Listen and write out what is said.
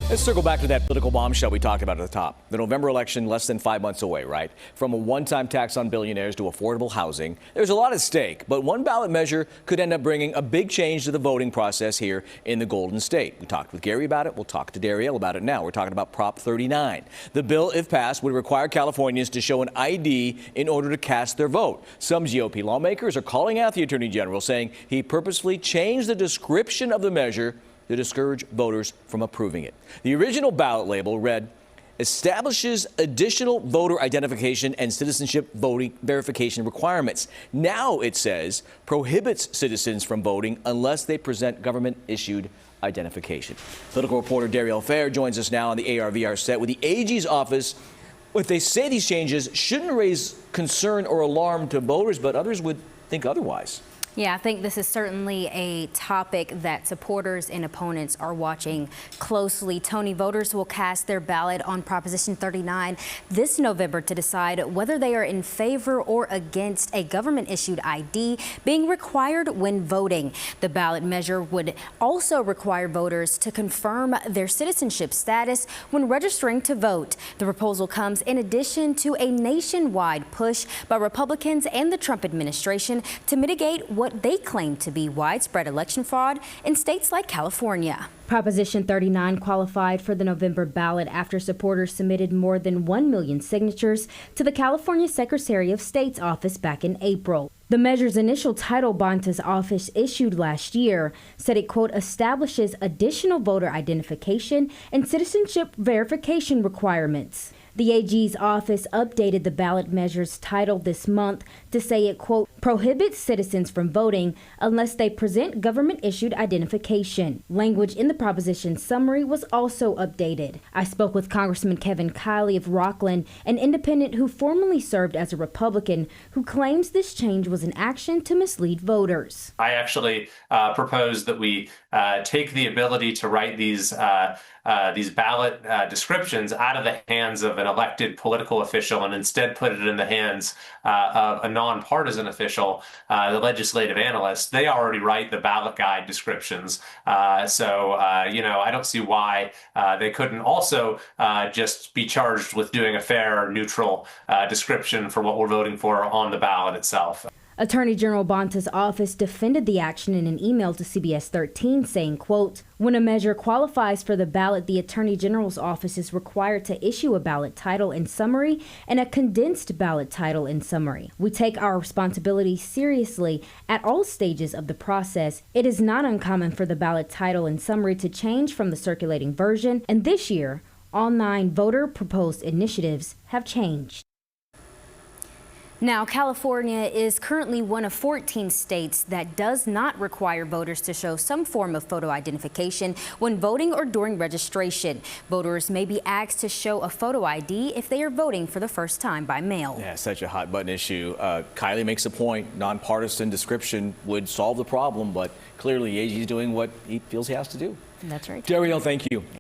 Let's circle back to that political bombshell we talked about at the top. The November election less than 5 months away, right? From a one-time tax on billionaires to affordable housing, there's a lot at stake. But one ballot measure could end up bringing a big change to the voting process here in the Golden State. We talked with Gary about it. We'll talk to Darrielle about it now. We're talking about Prop 39. The bill, if passed, would require Californians to show an ID in order to cast their vote. Some GOP lawmakers are calling out the Attorney General, saying he purposefully changed the description of the measure to discourage voters from approving it. The original ballot label read, establishes additional voter identification and citizenship voting verification requirements. Now it says prohibits citizens from voting unless they present government-issued identification. Political reporter Darrielle Fair joins us now on the ARVR set with the AG's office. What they say these changes shouldn't raise concern or alarm to voters, but others would think otherwise. Yeah, I think this is certainly a topic that supporters and opponents are watching closely. Tony, voters will cast their ballot on Proposition 39 this November to decide whether they are in favor or against a government-issued ID being required when voting. The ballot measure would also require voters to confirm their citizenship status when registering to vote. The proposal comes in addition to a nationwide push by Republicans and the Trump administration to mitigate what they claim to be widespread election fraud in states like California. Proposition 39 qualified for the November ballot after supporters submitted more than 1 million signatures to the California Secretary of State's office back in April. The measure's initial title Bonta's office issued last year said it, quote, establishes additional voter identification and citizenship verification requirements. The AG's office updated the ballot measure's title this month to say it, quote, prohibits citizens from voting unless they present government-issued identification. Language in the proposition summary was also updated. I spoke with Congressman Kevin Kiley of Rockland, an independent who formerly served as a Republican, who claims this change was an action to mislead voters. I actually proposed that we take the ability to write these ballot descriptions out of the hands of an elected political official and instead put it in the hands of a nonpartisan official, the legislative analyst. They already write the ballot guide descriptions. So I don't see why they couldn't also just be charged with doing a fair, neutral description for what we're voting for on the ballot itself. Attorney General Bonta's office defended the action in an email to CBS 13, saying, quote, when a measure qualifies for the ballot, the Attorney General's office is required to issue a ballot title and summary and a condensed ballot title and summary. We take our responsibility seriously at all stages of the process. It is not uncommon for the ballot title and summary to change from the circulating version, and this year, all 9 voter-proposed initiatives have changed. Now, California is currently one of 14 states that does not require voters to show some form of photo identification when voting or during registration. Voters may be asked to show a photo ID if they are voting for the first time by mail. Yeah, such a hot button issue. Kiley makes a point. Nonpartisan description would solve the problem, but clearly AG is doing what he feels he has to do. That's right. Darrielle, thank you.